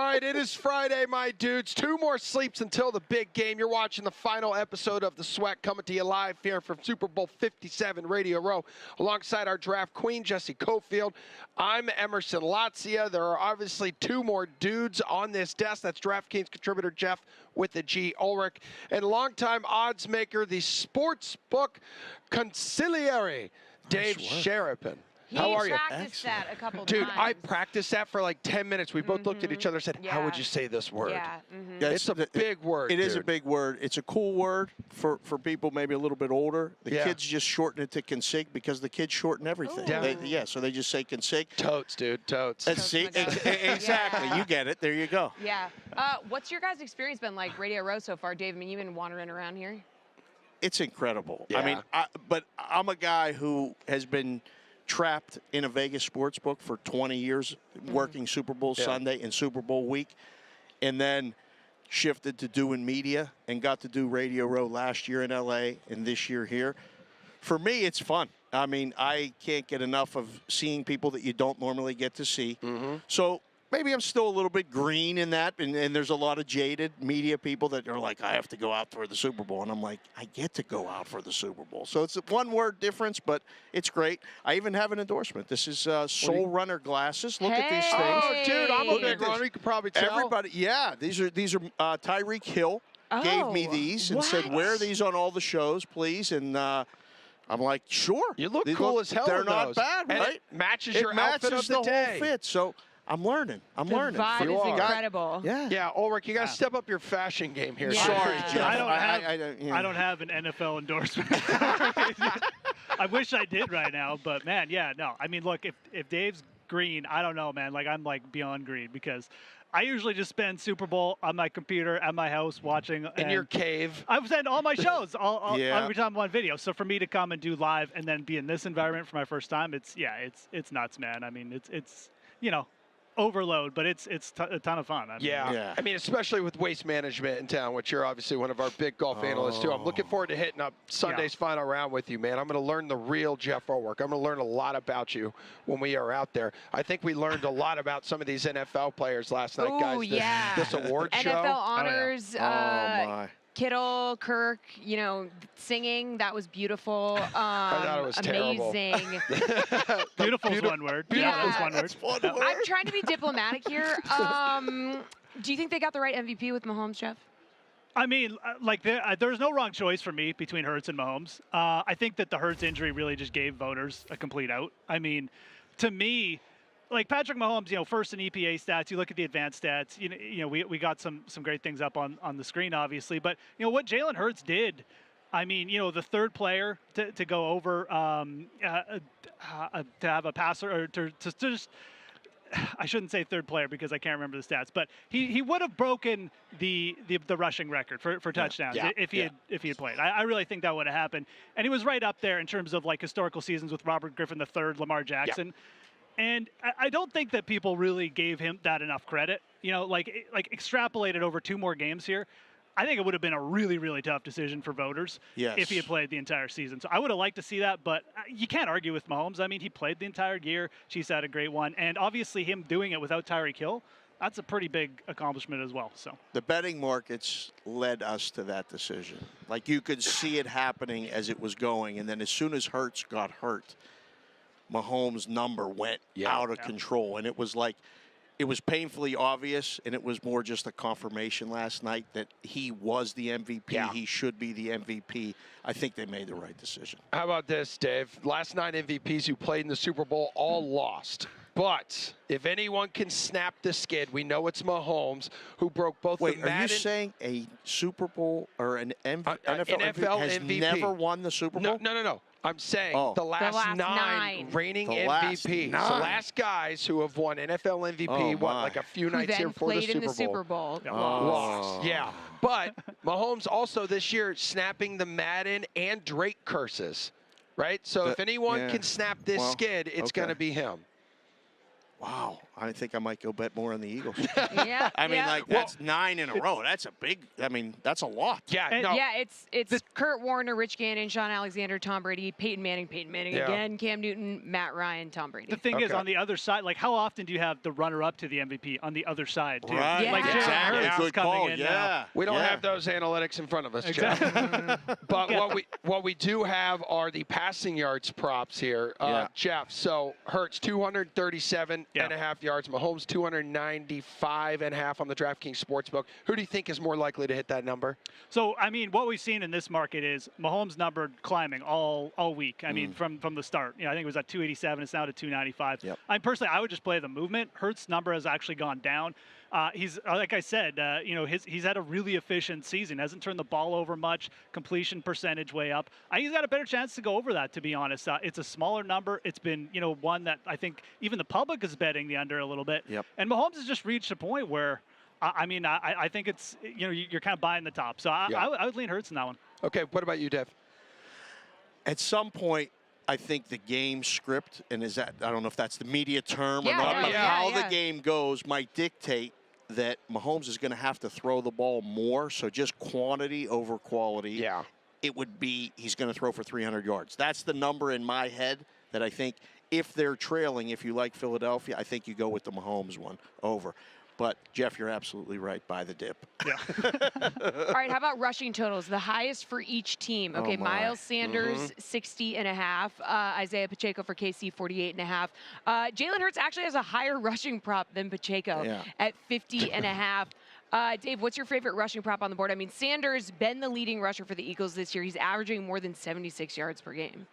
right, it is Friday, my dudes. 2 more sleeps until the big game. You're watching the final episode of The Sweat coming to you live here from Super Bowl 57 Radio Row alongside our draft queen, Jesse Cofield. I'm Emerson Latzia. There are obviously 2 more dudes on this desk. That's DraftKings contributor Jeff with the G. Ulrich and longtime odds maker, the sportsbook conciliary, Dave Sherapin. How are you? He practiced that a couple Dude, times. I practiced that for like 10 minutes. We both looked at each other and said, how would you say this word? Yeah. Yeah, It's a big word, It is a dude. big word. It's a cool word for people maybe a little bit older. The Yeah. kids just shorten it to consig because the kids shorten everything. So they just say consig. Totes, dude, totes. See, my God. exactly. Yeah. You get it. There you go. Yeah. What's your guys' experience been like Radio Row so far, Dave? I mean, you've been wandering around here. It's incredible. Yeah. I mean, but I'm a guy who has been trapped in a Vegas sports book for 20 years, working Super Bowl Sunday and Super Bowl week, and then shifted to doing media and got to do Radio Row last year in LA and this year here. For me, it's fun. I mean, I can't get enough of seeing people that you don't normally get to see. So maybe I'm still a little bit green in that, and there's a lot of jaded media people that are like, I have to go out for the Super Bowl. And I'm like, I get to go out for the Super Bowl. So it's a one-word difference, but it's great. I even have an endorsement. This is Soul Runner glasses. Look at these things. Oh, dude, I'm a Look big at this. runner. You could probably tell. Everybody, yeah, these are Tyreek Hill gave me these and said, wear these on all the shows, please. And I'm like, sure. You look They cool as hell They're in not those. bad, And right? it matches It your outfit of matches the day. whole fit. So I'm learning. I'm The learning. vibe You is are. incredible. Yeah. Yeah, Ulrich, you got to step up your fashion game here. Yeah. Sorry, Yeah. Jeff. I don't have an NFL endorsement. I wish I did right now, but man, yeah, no. I mean, look, if Dave's green, I don't know, man. Like, I'm like beyond green because I usually just spend Super Bowl on my computer at my house watching. In your cave. I've sent all my shows Yeah. every time I'm on video. So for me to come and do live and then be in this environment for my first time, it's nuts, man. I mean, it's overload, but it's a ton of fun. I mean, Yeah. I mean, especially with Waste Management in town, which you're obviously one of our big golf analysts, too. I'm looking forward to hitting up Sunday's final round with you, man. I'm going to learn the real Jeff Ulrich. I'm going to learn a lot about you when we are out there. I think we learned a lot about some of these NFL players last night, guys. This award show. NFL honors. my. Kittle, Kirk, singing. That was beautiful. I thought it was terrible. amazing. Beautiful is one word. Yeah. Beautiful is one word. I'm trying to be diplomatic here. Do you think they got the right MVP with Mahomes, Jeff? I mean, there's no wrong choice for me between Hurts and Mahomes. I think that the Hurts injury really just gave voters a complete out. I mean, to me, like Patrick Mahomes, first in EPA stats, you look at the advanced stats, we got some great things up on the screen, obviously. But, what Jalen Hurts did, I mean, the third player to go over to have a passer or to just – I shouldn't say third player because I can't remember the stats, but he would have broken the rushing record for touchdowns if he had played. I really think that would have happened, and he was right up there in terms of like historical seasons with Robert Griffin III, Lamar Jackson. Yeah. And I don't think that people really gave him that enough credit. Like extrapolated over 2 more games here, I think it would have been a really, really tough decision for voters if he had played the entire season. So I would have liked to see that, but you can't argue with Mahomes. I mean, he played the entire year. Chiefs had a great one. And obviously him doing it without Tyreek Hill, that's a pretty big accomplishment as well. So The betting markets led us to that decision. Like, you could see it happening as it was going, and then as soon as Hurts got hurt, Mahomes' number went out of control. And it was like, it was painfully obvious, and it was more just a confirmation last night that he was the MVP. Yeah. He should be the MVP. I think they made the right decision. How about this, Dave? Last 9 MVPs who played in the Super Bowl all lost. But if anyone can snap the skid, we know it's Mahomes, who broke both Wait, the Madden. are you saying a Super Bowl or an NFL NFL has MVP never won the Super Bowl? No. I'm saying the last 9 reigning The last MVPs. 9. The last guys who have won NFL MVP, like a few nights here before the Super Bowl. Who then played in the Super Bowl. Lost. Yeah. But Mahomes also this year snapping the Madden and Drake curses, right? So if anyone can snap this skid, it's going to be him. Wow. I think I might go bet more on the Eagles. Yeah. I mean, yeah. like, that's 9 in a row. That's a big, I mean, that's a lot. Yeah, And- no. Yeah, it's Kurt Warner, Rich Gannon, Sean Alexander, Tom Brady, Peyton Manning Yeah. again, Cam Newton, Matt Ryan, Tom Brady. The thing is, Okay. on the other side, like how often do you have the runner-up to the MVP on the other side, too? Right, Yeah. Like Jalen exactly. Hurts is Good coming call. in Yeah. now. We don't Yeah. have those analytics in front of us, Jeff. Mm-hmm. But what we do have are the passing yards props here, Yeah. Jeff. So Hurts 237 and a half yards, Mahomes 295 and a half on the DraftKings Sportsbook. Who do you think is more likely to hit that number? So, I mean, what we've seen in this market is Mahomes' number climbing all week. I mean, from the start. You know, I think it was at 287. It's now to 295. Yep. Personally, I would just play the movement. Hurts' number has actually gone down. He's like I said, you know, he's had a really efficient season. Hasn't turned the ball over much. Completion percentage way up. I think he's got a better chance to go over that. To be honest, it's a smaller number. It's been, you know, one that I think even the public is betting the under a little bit. Yep. And Mahomes has just reached a point where, I think it's, you know, you're kind of buying the top. So I would lean Hurts in that one. Okay, what about you, Dev? At some point, I think the game script, and is that, I don't know if that's the media term or Yeah, not, yeah, but yeah, how yeah. the game goes might dictate that Mahomes is going to have to throw the ball more. So just quantity over quality. Yeah. It would be he's going to throw for 300 yards. That's the number in my head that I think if they're trailing, if you like Philadelphia, I think you go with the Mahomes one over. But, Jeff, you're absolutely right. Buy the dip. Yeah. All right, how about rushing totals? The highest for each team. Okay, my. Miles Sanders, 60 and a half. Isaiah Pacheco for KC, 48 and a half. Jalen Hurts actually has a higher rushing prop than Pacheco Yeah. at 50 and a half. Dave, what's your favorite rushing prop on the board? I mean, Sanders been the leading rusher for the Eagles this year. He's averaging more than 76 yards per game.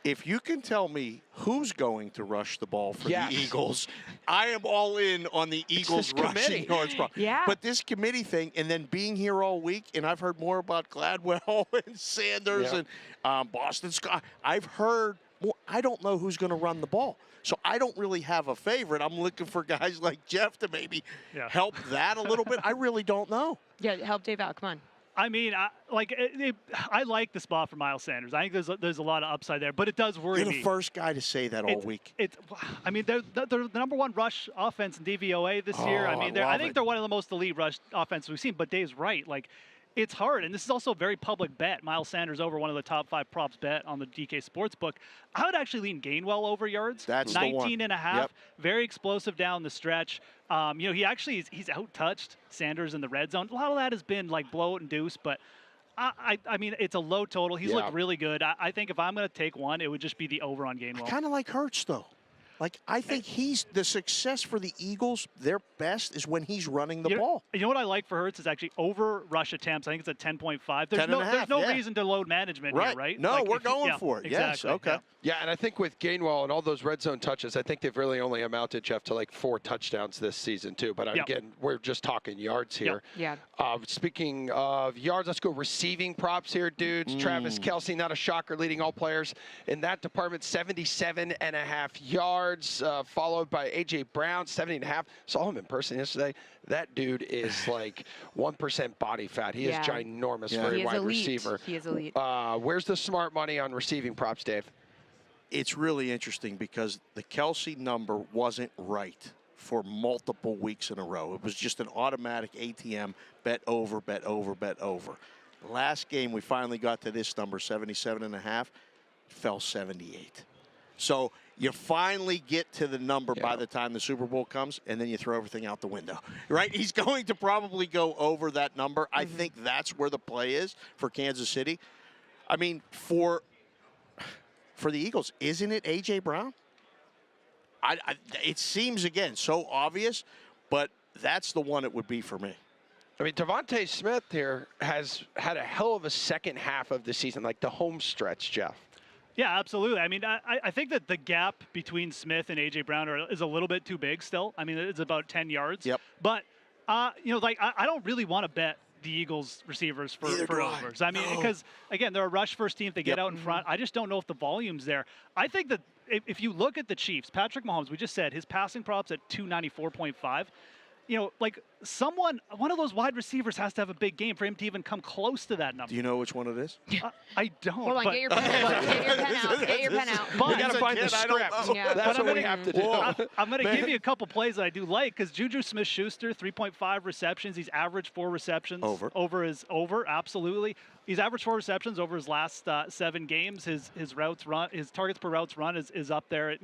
If you can tell me who's going to rush the ball for Yes. the Eagles, I am all in on the Eagles this rushing committee. yards. Yeah. But this committee thing, and then being here all week, and I've heard more about Gladwell and Sanders Yeah. and Boston Scott. I've heard more. I don't know who's going to run the ball. So I don't really have a favorite. I'm looking for guys like Jeff to maybe help that a little bit. I really don't know. Yeah, help Dave out. Come on. I mean, I like the spot for Miles Sanders. I think there's a lot of upside there, but it does worry You're me. the first guy to say that all week. I mean, they're the number one rush offense in DVOA this year. I Oh, mean, I I love think it. they're one of the most elite rush offenses we've seen. But Dave's right. Like, it's hard, and this is also a very public bet. Miles Sanders over one of the top 5 props bet on the DK Sportsbook. I would actually lean Gainwell over yards. That's the one. 19 and a half. Yep. Very explosive down the stretch. You know, he's out-touched Sanders in the red zone. A lot of that has been like blowout and deuce, but I mean, it's a low total. He's Yeah. looked really good. I think if I'm going to take one, it would just be the over on Gainwell. Kind of like Hurts, though. Like, I think he's the success for the Eagles, their best is when he's running the ball. You know what I like for Hurts is actually over rush attempts. I think it's at 10.5. There's 10 no, and a there's half, no yeah. reason to load management here, right? No, Like, we're if you- going yeah, for it. Yes, exactly, okay. yeah. Yeah, and I think with Gainwell and all those red zone touches, I think they've really only amounted, Jeff, to like 4 touchdowns this season, too. But Yep. again, we're just talking yards here. Yeah. Speaking of yards, let's go receiving props here, dudes. Travis Kelce, not a shocker, leading all players in that department, 77 and a half yards, followed by A.J. Brown, 70 and a half. Saw him in person yesterday. That dude is like 1% body fat. He Yeah. is ginormous Yeah. for a He is wide elite. receiver. He is elite. Where's the smart money on receiving props, Dave? It's really interesting because the Kelsey number wasn't right for multiple weeks in a row. It was just an automatic ATM, bet over, bet over, bet over. Last game, we finally got to this number, 77 and a half, fell 78. So you finally get to the number by the time the Super Bowl comes, and then you throw everything out the window, right? He's going to probably go over that number. I think that's where the play is for Kansas City. I mean, for the Eagles, isn't it A.J. Brown? It seems, again, so obvious, but that's the one it would be for me. I mean, Devontae Smith here has had a hell of a second half of the season, like the home stretch, Jeff. Yeah, absolutely. I mean, I think that the gap between Smith and A.J. Brown is a little bit too big still. I mean, it's about 10 yards. Yep. But, you know, like, I don't really want to bet the Eagles receivers for Neither do I. overs. I mean, because, again, they're a rush first team. If they get out in front, I just don't know if the volume's there. I think that if you look at the Chiefs, Patrick Mahomes, we just said his passing props at 294.5. like one of those wide receivers has to have a big game for him to even come close to that number. Do you know which one it is? I don't. Hold on, but get your pen out. Get your pen out. Get your pen out. But We got to find the script. Yeah. That's But what I'm we gonna- have to do. I'm going to give you a couple plays that I do like because Juju Smith-Schuster, 3.5 receptions. He's averaged 4 receptions over. Absolutely. He's averaged 4 receptions over his last 7 games. His targets per routes run is up there at,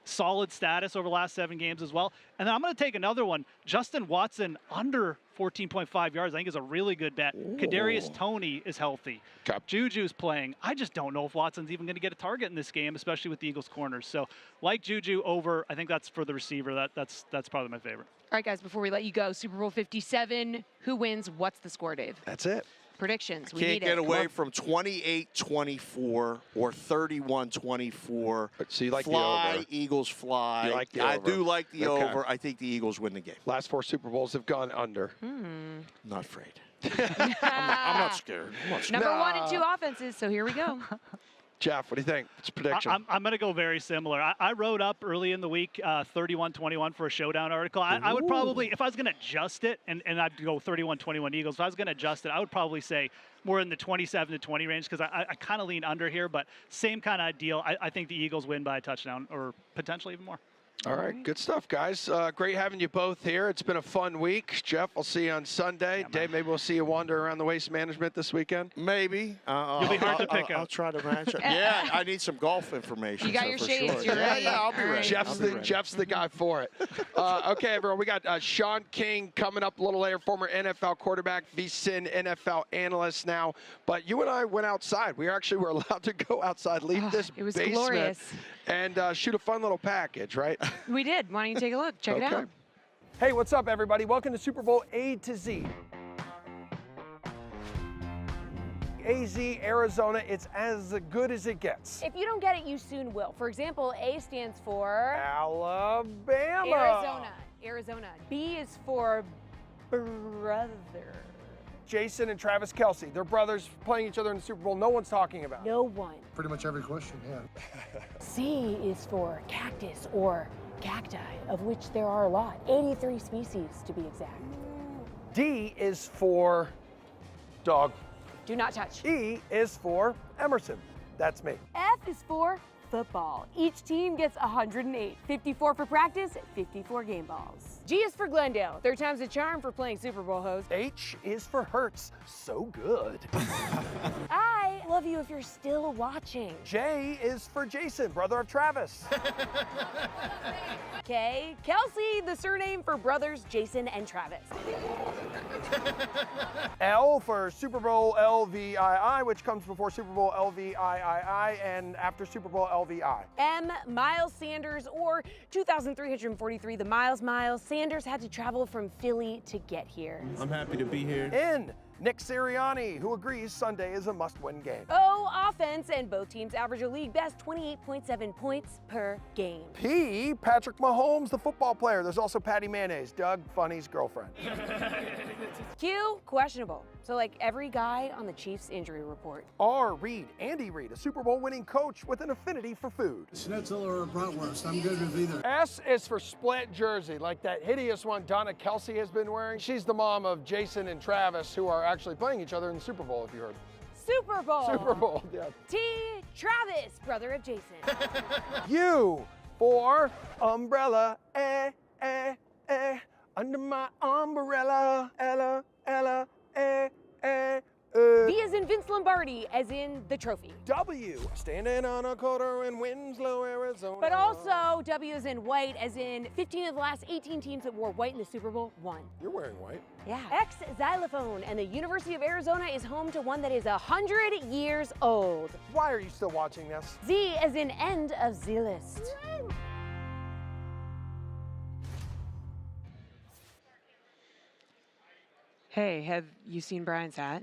solid status over the last 7 games as well. And then I'm going to take another one. Justin Watson under 14.5 yards, I think is a really good bet. Kadarius Toney is healthy. Okay. Juju's playing. I just don't know if Watson's even going to get a target in this game, especially with the Eagles corners. So like Juju over, I think that's for the receiver. That's probably my favorite. All right, guys, before we let you go, Super Bowl 57, who wins? What's the score, Dave? That's it. Predictions. We Can't need get it. away from 28-24 or 31-24. So you like the fly, over. Eagles fly. You like the I over. do like the Okay. over. I think the Eagles win the game. Last 4 Super Bowls have gone under. Not afraid. I'm not scared. I'm not scared. Number 1 and 2 offenses, so here we go. Jeff, what do you think? What's your prediction? I'm going to go very similar. I wrote up early in the week 31-21 for a showdown article. I would probably, if I was going to adjust it, and I'd go 31-21 Eagles, if I was going to adjust it, I would probably say more in the 27-20 range because I kind of lean under here, but same kind of deal. I think the Eagles win by a touchdown or potentially even more. All right, good stuff, guys. Great having you both here. It's been a fun week. Jeff, I'll see you on Sunday. Dave, maybe we'll see you wander around the waste management this weekend. Maybe. You'll be hard to pick I'll out. try to match it. Yeah, I need some golf information. You got so your for shades, Sure. you're yeah, ready. yeah, I'll be All ready. right. Jeff's the guy for it. Okay, everyone, we got Sean King coming up a little later, former NFL quarterback, VSiN NFL analyst now. But you and I went outside. We actually were allowed to go outside, leave this it was basement, glorious. and shoot a fun little package, right? We did. Why don't you take a look? Check it out. Hey, what's up, everybody? Welcome to Super Bowl A to Z. AZ, Arizona, it's as good as it gets. If you don't get it, you soon will. For example, A stands for Alabama. Arizona. B is for brother. Jason and Travis Kelce, they're brothers playing each other in the Super Bowl. No one's talking about it. No one. Pretty much every question, yeah. C is for cactus or cacti, of which there are a lot. 83 species to be exact. D is for dog. Do not touch. E is for Emerson. That's me. F is for football. Each team gets 108. 54 for practice, 54 game balls. G is for Glendale. 3 times the charm for playing Super Bowl host. H is for Hertz. So good. I love you if you're still watching. J is for Jason, brother of Travis. K, Kelsey, the surname for brothers Jason and Travis. L for Super Bowl LVII, which comes before Super Bowl LVIII and after Super Bowl LVI. M, Miles Sanders, or 2,343, the Miles. Sanders had to travel from Philly to get here. I'm happy to be here. N, Nick Sirianni, who agrees Sunday is a must-win game. O, offense, and both teams average a league best 28.7 points per game. P, Patrick Mahomes, the football player. There's also Patty Mayonnaise, Doug Funny's girlfriend. Q, questionable. So like every guy on the Chiefs injury report. R, Andy Reid, a Super Bowl winning coach with an affinity for food. Schnitzel or a bratwurst, I'm good with either. S is for split jersey, like that hideous one Donna Kelsey has been wearing. She's the mom of Jason and Travis, who are actually playing each other in the Super Bowl, if you heard. Super Bowl. Super Bowl, yeah. T, Travis, brother of Jason. U for umbrella, under my umbrella, Ella, V is in Vince Lombardi, as in the trophy. W, standing on a corner in Winslow, Arizona. But also W is in white, as in 15 of the last 18 teams that wore white in the Super Bowl won. You're wearing white. Yeah. X, xylophone, and the University of Arizona is home to one that is 100 years old. Why are you still watching this? Z as in end of Z list. Hey, have you seen Brian's hat?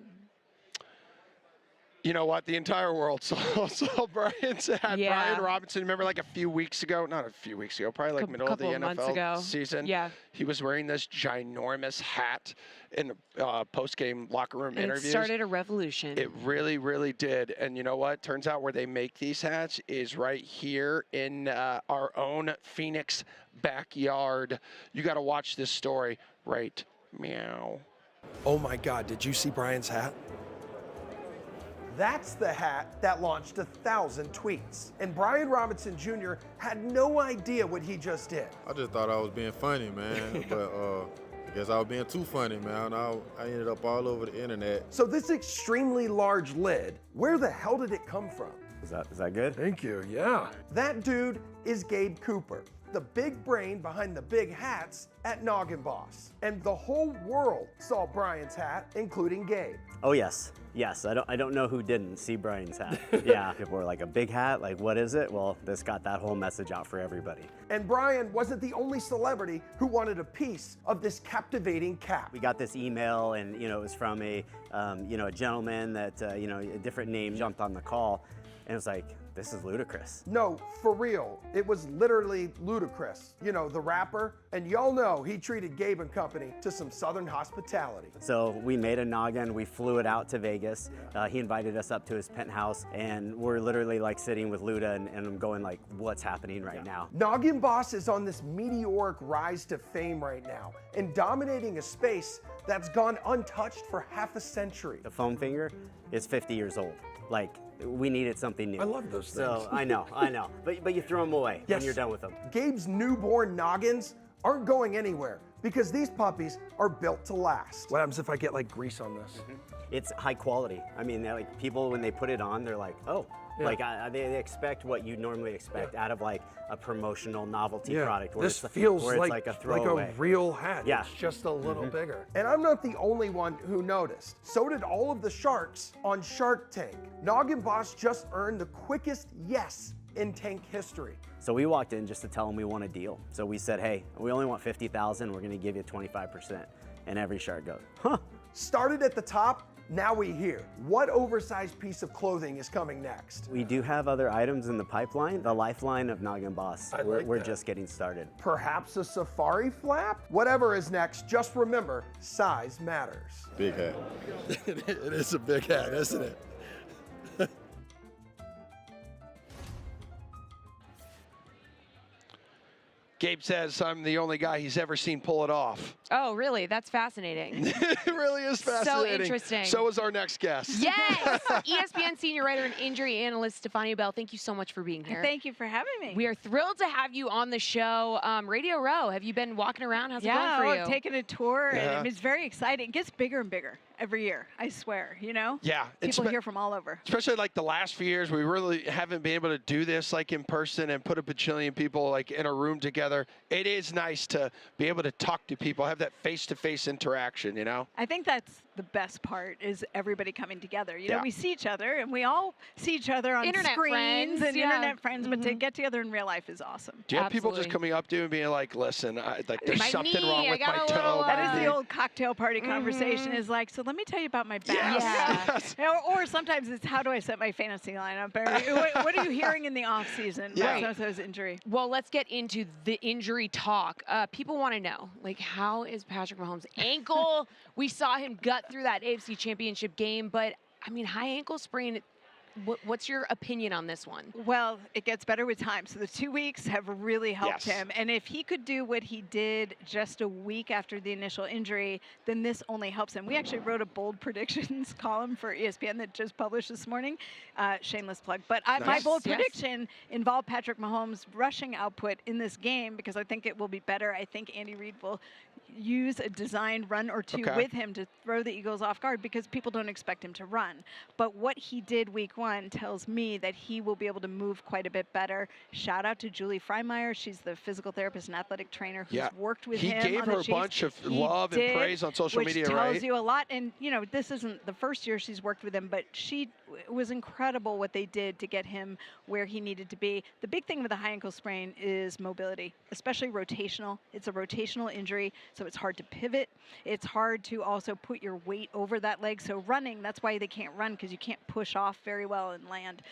You know what? The entire world saw Brian's hat. Yeah. Brian Robinson, remember like a few weeks ago, not a few weeks ago, probably like middle of the couple of months ago. NFL season. Yeah. He was wearing this ginormous hat in post-game locker room And interviews. it started a revolution. It really, really did. And you know what? Turns out where they make these hats is right here in our own Phoenix backyard. You got to watch this story right meow. Oh my God, did you see Brian's hat? That's the hat that launched 1,000 tweets. And Brian Robinson Jr. had no idea what he just did. I just thought I was being funny, man. But I guess I was being too funny, man. I ended up all over the internet. So this extremely large lid, where the hell did it come from? Is that good? Thank you, yeah. That dude is Gabe Cooper, the big brain behind the big hats at Noggin Boss. And the whole world saw Brian's hat, including Gabe. Oh yes. I don't know who didn't see Brian's hat. Yeah. People were like, a big hat? Like, what is it? Well, this got that whole message out for everybody. And Brian wasn't the only celebrity who wanted a piece of this captivating cap. We got this email, and it was from a gentleman that a different name jumped on the call, and it was like, this is ludicrous. No, for real. It was literally ludicrous. You know, the rapper. And y'all know he treated Gabe and company to some Southern hospitality. So we made a noggin, we flew it out to Vegas. He invited us up to his penthouse, and we're literally like sitting with Luda and I'm going like, what's happening right now? Noggin Boss is on this meteoric rise to fame right now and dominating a space that's gone untouched for half a century. The foam finger is 50 years old. Like, we needed something new. I love those things. So I know. But you throw them away when you're done with them. Gabe's newborn noggins aren't going anywhere because these puppies are built to last. What happens if I get like grease on this? It's high quality. I mean, like people, when they put it on, they're like, oh. Yeah. Like they expect what you normally expect out of like a promotional novelty Yeah, product. this it's, feels where it's like, like a like throwaway. a real hat. Yeah. It's just a little bigger. And I'm not the only one who noticed. So did all of the sharks on Shark Tank. Noggin Boss just earned the quickest yes in tank history. So we walked in just to tell them we want a deal. So we said, hey, we only want 50,000. We're going to give you 25%. And every shark goes, huh? Started at the top. Now we hear. What oversized piece of clothing is coming next? We do have other items in the pipeline. The lifeline of Noggin Boss. We're just getting started. Perhaps a safari flap? Whatever is next, just remember, size matters. Big hat. It is a big hat, isn't it? Gabe says I'm the only guy he's ever seen pull it off. Oh, really? That's fascinating. It really is fascinating. So interesting. So is our next guest. Yes! ESPN senior writer and injury analyst Stefania Bell, thank you so much for being here. Thank you for having me. We are thrilled to have you on the show. Radio Row, have you been walking around? How's it going for you? I've taken a tour, Yeah. and I mean, it's very exciting. It gets bigger and bigger every year, I swear, Yeah. People here from all over. Especially like the last few years, we really haven't been able to do this like in person and put a bajillion people like in a room together. It is nice to be able to talk to people, have that face-to-face interaction, I think that's the best part is everybody coming together. Yeah. We see each other, and we all see each other on Internet screens friends, and yeah. internet friends, but to get together in real life is awesome. Do you have people just Absolutely. coming up to you and being like, listen, like there's My something knee, wrong I with got my a toe. little, That is Uh, the old cocktail party conversation is like, so let me tell you about my back. Yes. Yeah. Or sometimes it's how do I set my fantasy lineup? Or what are you hearing in the off season? Yeah. Right. So injury. Well, let's get into the injury talk. People want to know, like, how is Patrick Mahomes' ankle? We saw him gut through that AFC Championship game, but, I mean, high ankle sprain, what's your opinion on this one? Well, it gets better with time. So the 2 weeks have really helped Yes. him. And if he could do what he did just a week after the initial injury, then this only helps him. We actually wrote a bold predictions column for ESPN that just published this morning. Shameless plug. But my Nice. bold Yes. prediction involved Patrick Mahomes' rushing output in this game because I think it will be better. I think Andy Reid will use a designed run or two Okay. with him to throw the Eagles off guard because people don't expect him to run. But what he did week one tells me that he will be able to move quite a bit better. Shout out to Julie Freimeyer. She's the physical therapist and athletic trainer who's Yeah. worked with He him gave on her the a Chiefs. bunch of He love and did, praise on social which media, tells right? you a lot. And, this isn't the first year she's worked with him, but it was incredible what they did to get him where he needed to be. The big thing with a high ankle sprain is mobility, especially rotational. It's a rotational injury, so it's hard to pivot. It's hard to also put your weight over that leg. So running, that's why they can't run, because you can't push off very well and land.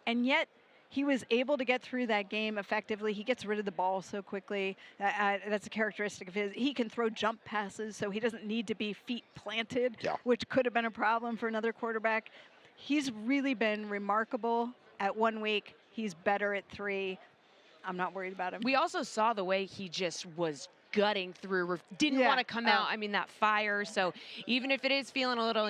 And yet, he was able to get through that game effectively. He gets rid of the ball so quickly. That's a characteristic of his. He can throw jump passes, so he doesn't need to be feet planted, which could have been a problem for another quarterback. He's really been remarkable at 1 week. He's better at 3. I'm not worried about him. We also saw the way he just was gutting through, didn't want to come out. I mean, that fire. So even if it is feeling a little,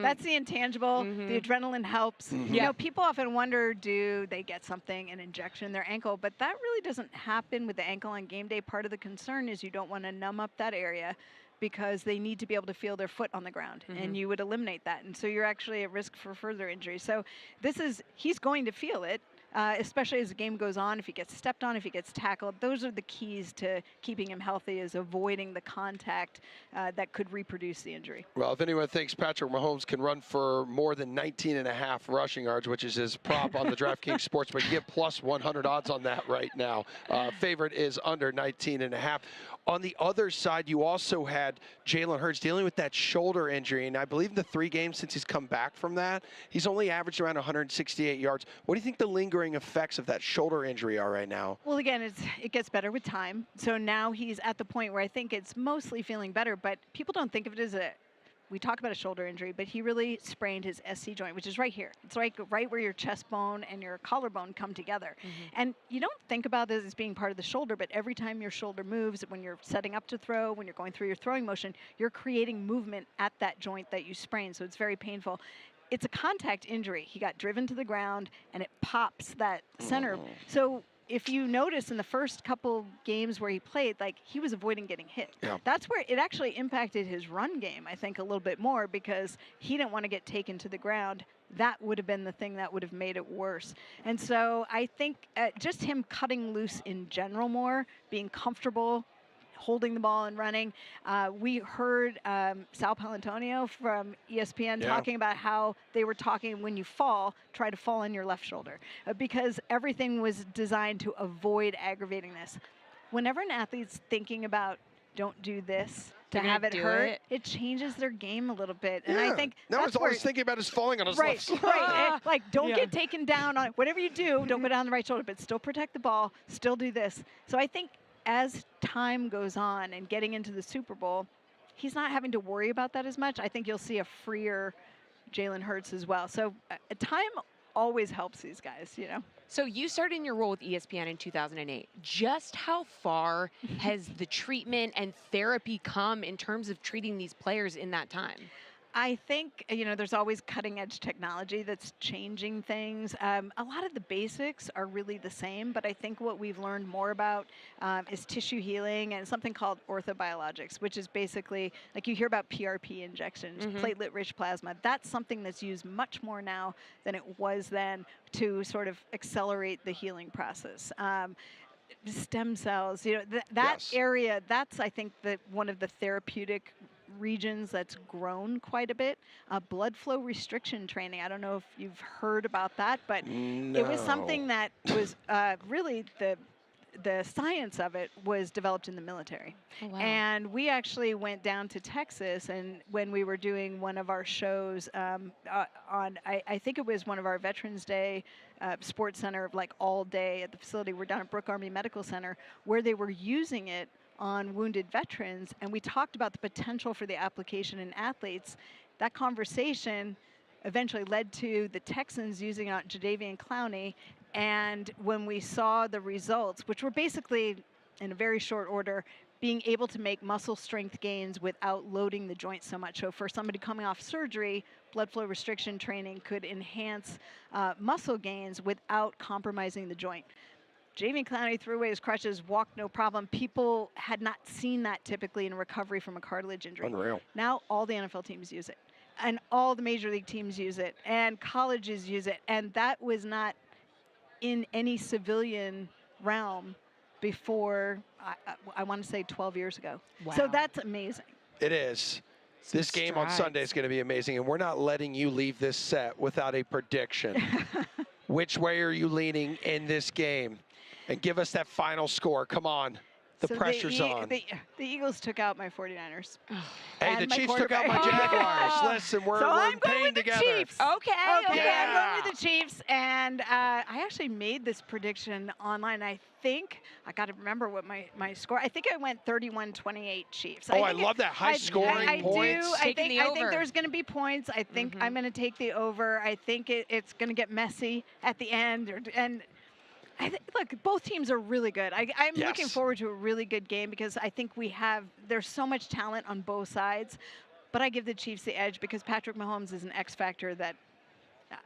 That's the intangible. The adrenaline helps. You know, people often wonder, do they get something, an injection in their ankle? But that really doesn't happen with the ankle on game day. Part of the concern is you don't want to numb up that area, because they need to be able to feel their foot on the ground, and you would eliminate that. And so you're actually at risk for further injury. So he's going to feel it. Especially as the game goes on, if he gets stepped on, if he gets tackled. Those are the keys to keeping him healthy, is avoiding the contact that could reproduce the injury. Well, if anyone thinks Patrick Mahomes can run for more than 19.5 rushing yards, which is his prop on the DraftKings Sportsbook, you get plus 100 odds on that right now. Favorite is under 19.5. On the other side, you also had Jalen Hurts dealing with that shoulder injury, and I believe in the 3 games since he's come back from that, he's only averaged around 168 yards. What do you think the lingering effects of that shoulder injury are right now? Well, again, it gets better with time. So now he's at the point where I think it's mostly feeling better, but people don't think of it as we talk about a shoulder injury, but he really sprained his SC joint, which is right here. It's right where your chest bone and your collarbone come together. And you don't think about this as being part of the shoulder, but every time your shoulder moves, when you're setting up to throw, when you're going through your throwing motion, you're creating movement at that joint that you sprained. So it's very painful. It's a contact injury. He got driven to the ground, and it pops that center. So if you notice in the first couple games where he played, he was avoiding getting hit. That's where it actually impacted his run game, I think, a little bit more, because he didn't want to get taken to the ground. That would have been the thing that would have made it worse. And so I think just him cutting loose in general more, being comfortable, holding the ball and running. We heard Sal Palantonio from ESPN talking about how they were talking, when you fall, try to fall on your left shoulder, because everything was designed to avoid aggravating this. Whenever an athlete's thinking about, don't do this to have it hurt, it changes their game a little bit. And I think now that's all he's thinking about is falling on his left side. Right. Don't get taken down on it. Whatever you do, don't go down the right shoulder, but still protect the ball, still do this. So I think as time goes on and getting into the Super Bowl, he's not having to worry about that as much. I think you'll see a freer Jalen Hurts as well. So time always helps these guys, So you started in your role with ESPN in 2008. Just how far has the treatment and therapy come in terms of treating these players in that time? I think, there's always cutting edge technology that's changing things. A lot of the basics are really the same, but I think what we've learned more about is tissue healing and something called orthobiologics, which is basically, you hear about PRP injections, platelet-rich plasma. That's something that's used much more now than it was then to sort of accelerate the healing process. Stem cells, that area, that's, I think, one of the therapeutic regions that's grown quite a bit. Blood flow restriction training. I don't know if you've heard about that, but it was something that was really the science of it was developed in the military. Oh, wow. And we actually went down to Texas, and when we were doing one of our shows I think it was one of our Veterans Day Sports Center, all day at the facility. We're down at Brooke Army Medical Center, where they were using it on wounded veterans, and we talked about the potential for the application in athletes. That conversation eventually led to the Texans using it on Jadeveon Clowney, and when we saw the results, which were basically, in a very short order, being able to make muscle strength gains without loading the joint so much. So for somebody coming off surgery, blood flow restriction training could enhance muscle gains without compromising the joint. Jadeveon Clowney threw away his crutches, walked no problem. People had not seen that typically in recovery from a cartilage injury. Unreal. Now all the NFL teams use it, and all the major league teams use it, and colleges use it, and that was not in any civilian realm before, I want to say 12 years ago. Wow. So that's amazing. It is. This game on Sunday is going to be amazing, and we're not letting you leave this set without a prediction. Which way are you leaning in this game? And give us that final score. Come on. The So pressure's on. The Eagles took out my 49ers. Hey, the and my Chiefs took out my quarterback. Jaguars. Listen, we're So in I'm going pain with the together. Chiefs. Okay, Okay, Yeah. I'm going with the Chiefs, and I actually made this prediction online. I think I got to remember what my score. I think I went 31-28 Chiefs. Oh, I think love that high scoring I points. do. Taking the I think over. there's going to be points. I think I'm going to take the over. I think it's going to get messy at the end, and. Look, both teams are really good. I'm looking Yes. forward to a really good game because I think there's so much talent on both sides. But I give the Chiefs the edge because Patrick Mahomes is an X factor that,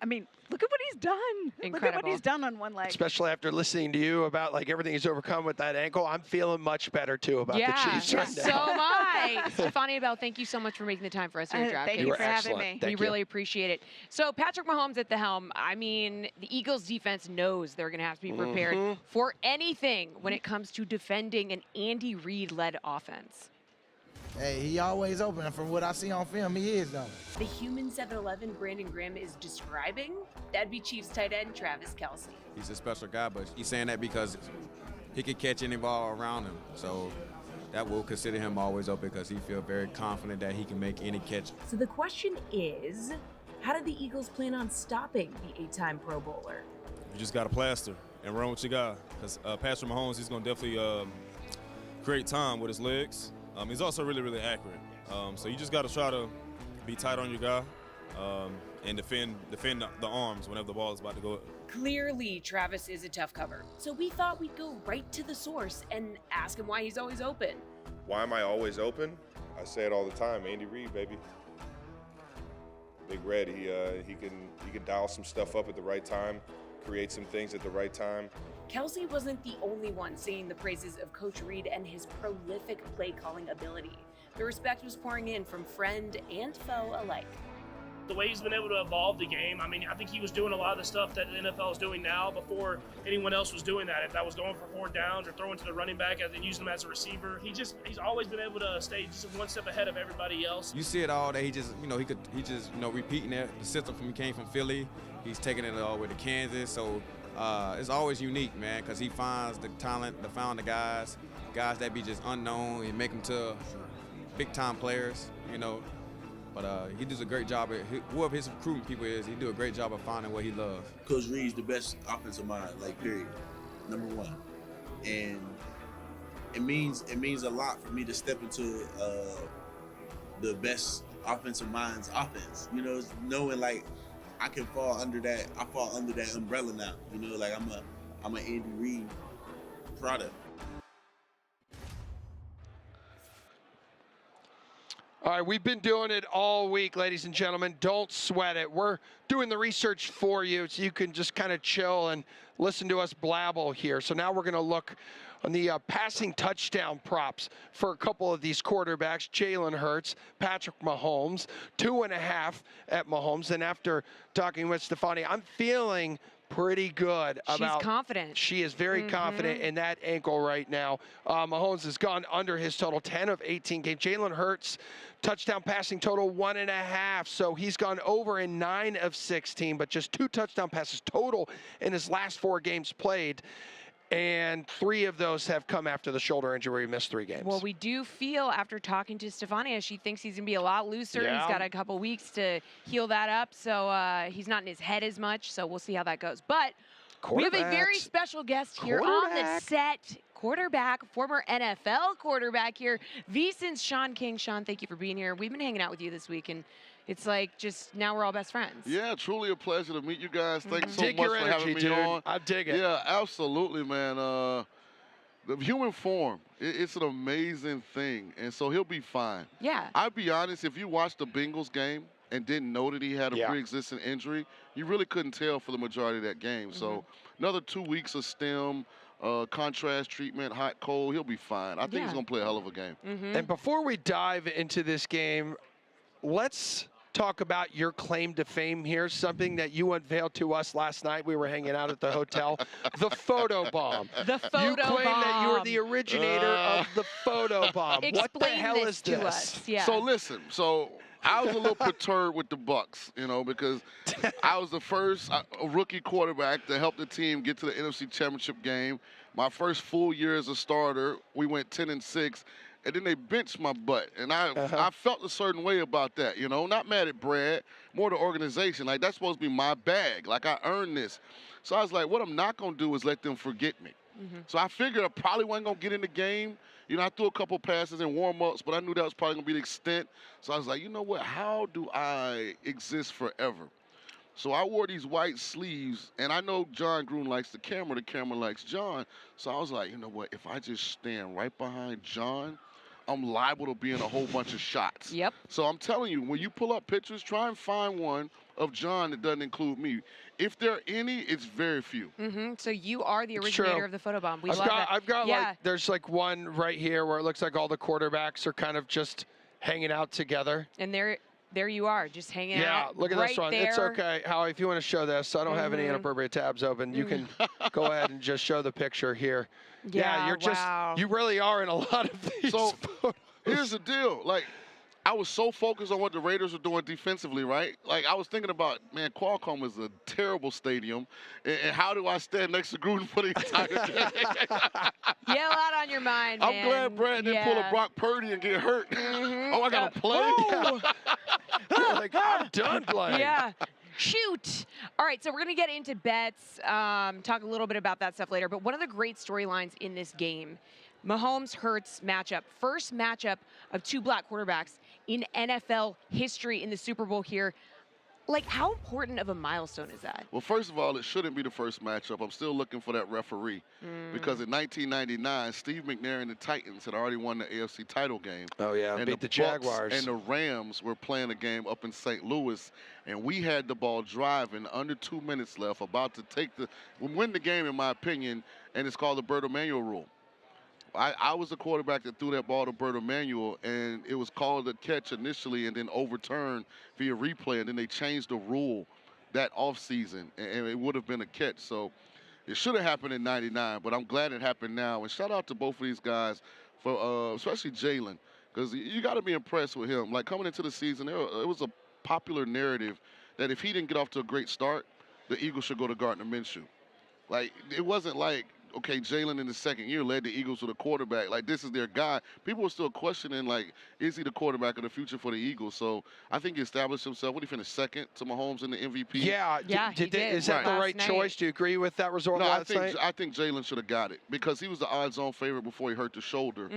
I mean, look at what he's done. Look at what Incredible. he's done on one leg. Especially after listening to you about like everything he's overcome with that ankle, I'm feeling much better too about the Chiefs right so now. am I. Stefania Bell, thank you so much for making the time for us here at DraftKings. Thank You you were for having excellent. me. Thank We you. really appreciate it. So Patrick Mahomes at the helm. I mean, the Eagles defense knows they're going to have to be prepared for anything when it comes to defending an Andy Reid-led offense. Hey, he always open. From what I see on film, he is though. The human 7-Eleven Brandon Graham is describing, that'd be Chiefs tight end Travis Kelce. He's a special guy, but he's saying that because he can catch any ball around him. So that will consider him always open because he feels very confident that he can make any catch. So the question is, how do the Eagles plan on stopping the 8-time Pro Bowler? You just got to plaster and run what you got. Because Patrick Mahomes, he's going to definitely create time with his legs. He's also really, really accurate. So you just got to try to be tight on your guy and defend the arms whenever the ball is about to go. Clearly, Travis is a tough cover. So we thought we'd go right to the source and ask him why he's always open. Why am I always open? I say it all the time. Andy Reid, baby. Big Red. He can dial some stuff up at the right time, create some things at the right time. Kelce wasn't the only one singing the praises of Coach Reid and his prolific play-calling ability. The respect was pouring in from friend and foe alike. The way he's been able to evolve the game, I mean, I think he was doing a lot of the stuff that the NFL is doing now before anyone else was doing that. If that was going for 4 downs or throwing to the running back and then using him as a receiver, he's always been able to stay just one step ahead of everybody else. You see it all day. He just repeating that. The system from he came from Philly. He's taking it all the way to Kansas. So it's always unique, man, because he finds the talent, the guys that be just unknown and make them to big-time players, you know. But he does a great job. Whoever his recruiting people is, he do a great job of finding what he loves. Coach Reid's the best offensive mind, like period, number one. And it means a lot for me to step into the best offensive mind's offense. You know, knowing like I can fall under that. I fall under that umbrella now. You know, like I'm an Andy Reid product. All right, we've been doing it all week, ladies and gentlemen. Don't sweat it. We're doing the research for you so you can just kind of chill and listen to us blabble here. So now we're going to look on the passing touchdown props for a couple of these quarterbacks, Jalen Hurts, Patrick Mahomes, 2.5 at Mahomes. And after talking with Stefania, I'm feeling pretty good about. She's confident. She is very confident in that ankle right now. Mahomes has gone under his total 10 of 18 games. Jalen Hurts, touchdown passing total 1.5. So he's gone over in 9 of 16, but just 2 touchdown passes total in his last 4 games played. And 3 of those have come after the shoulder injury where he missed 3 games. Well, we do feel after talking to Stefania, she thinks he's going to be a lot looser. Yeah. He's got a couple weeks to heal that up, so he's not in his head as much, so we'll see how that goes. But we have a very special guest here on the set. Quarterback, former NFL quarterback here, VSiN's Sean King. Sean, thank you for being here. We've been hanging out with you this week, and it's like just now we're all best friends. Yeah, truly a pleasure to meet you guys. Thanks so Dig much your for energy, having me dude. on. I dig it. Yeah, absolutely, man. The human form, it's an amazing thing, and so he'll be fine. Yeah. I'll be honest, if you watched the Bengals game and didn't know that he had a pre-existing injury, you really couldn't tell for the majority of that game. So another 2 weeks of stem, contrast treatment, hot, cold, he'll be fine. I think he's going to play a hell of a game. And before we dive into this game, let's talk about your claim to fame here, something that you unveiled to us last night. We were hanging out at the hotel, the photo bomb. The photo You claim that you're bomb. the originator of the photo bomb. What the Explain hell this is to this? us. Yeah. So listen, so I was a little perturbed with the Bucks, because I was the first rookie quarterback to help the team get to the NFC Championship game. My first full year as a starter, we went 10-6, and then they benched my butt, and I felt a certain way about that. Not mad at Brad, more the organization. Like, that's supposed to be my bag. Like, I earned this. So I was like, what I'm not gonna do is let them forget me. So I figured I probably wasn't gonna get in the game. I threw a couple passes in warm-ups, but I knew that was probably gonna be the extent. So I was like, you know what? How do I exist forever? So I wore these white sleeves, and I know John Gruden likes the camera likes John. So I was like, you know what? If I just stand right behind John, I'm liable to be in a whole bunch of shots. Yep. So I'm telling you, when you pull up pictures, try and find one of John that doesn't include me. If there are any, it's very few. So you are the originator of the photobomb. We love that. I've got there's like one right here where it looks like all the quarterbacks are kind of just hanging out together. And there you are, just hanging out. Yeah, look at right this one. there. It's okay. Howie, if you want to show this, I don't have any inappropriate tabs open. You can go ahead and just show the picture here. Yeah, you're just, you really are in a lot of these photos. Here's the deal. Like, I was so focused on what the Raiders were doing defensively, right? Like, I was thinking about, man, Qualcomm is a terrible stadium, and how do I stand next to Gruden for the entire game? Yell out on your mind, man. I'm glad Brad didn't pull a Brock Purdy and get hurt. Oh, I got to play? Like, I'm done playing. Yeah. Shoot. All right, so we're going to get into bets, talk a little bit about that stuff later. But one of the great storylines in this game, Mahomes-Hurts matchup, first matchup of two black quarterbacks in NFL history in the Super Bowl here. Like, how important of a milestone is that? Well, first of all, it shouldn't be the first matchup. I'm still looking for that referee because in 1999, Steve McNair and the Titans had already won the AFC title game. Oh, yeah, and beat the Bucks Jaguars. And the Rams were playing a game up in St. Louis, and we had the ball driving, under 2 minutes left, about to win the game, in my opinion, and it's called the Bert Emanuel rule. I was the quarterback that threw that ball to Bert Emanuel, and it was called a catch initially and then overturned via replay, and then they changed the rule that offseason, and it would have been a catch. So it should have happened in 99, but I'm glad it happened now. And shout out to both of these guys, for especially Jalen, because you got to be impressed with him. Like, coming into the season, it was a popular narrative that if he didn't get off to a great start, the Eagles should go to Gardner Minshew. Like, it wasn't like, okay, Jalen in the second year led the Eagles with a quarterback. Like, this is their guy. People were still questioning, like, is he the quarterback of the future for the Eagles? So I think he established himself. What did he finish, second to Mahomes in the MVP? Yeah, he did. Is that the right choice? Do you agree with that result last night? I think Jalen should have got it because he was the odds-on favorite before he hurt the shoulder.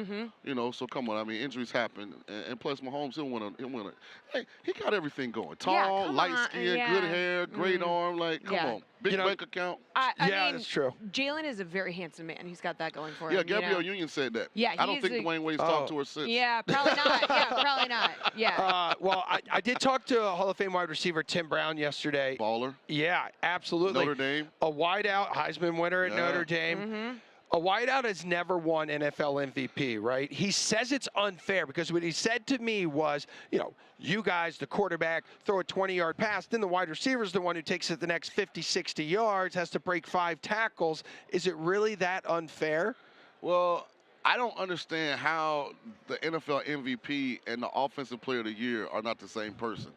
So come on. I mean, injuries happen, and plus Mahomes, he'll win a. Hey, he got everything going. Tall, light-skinned, good hair, great arm. Like, come on. Big bank account. I mean, that's true. Jalen is a very handsome man. He's got that going for him. Yeah, Gabrielle Union said that. Yeah, I don't think Dwayne Wade's talked to her since. Yeah, probably not. Probably not. Yeah. Well, I did talk to a Hall of Fame wide receiver, Tim Brown, yesterday. Baller. Yeah, absolutely. Notre Dame. A wideout, Heisman winner at Notre Dame. A wideout has never won NFL MVP, right? He says it's unfair because what he said to me was, you guys, the quarterback, throw a 20-yard pass, then the wide receiver is the one who takes it the next 50, 60 yards, has to break 5 tackles. Is it really that unfair? Well, I don't understand how the NFL MVP and the Offensive Player of the Year are not the same person.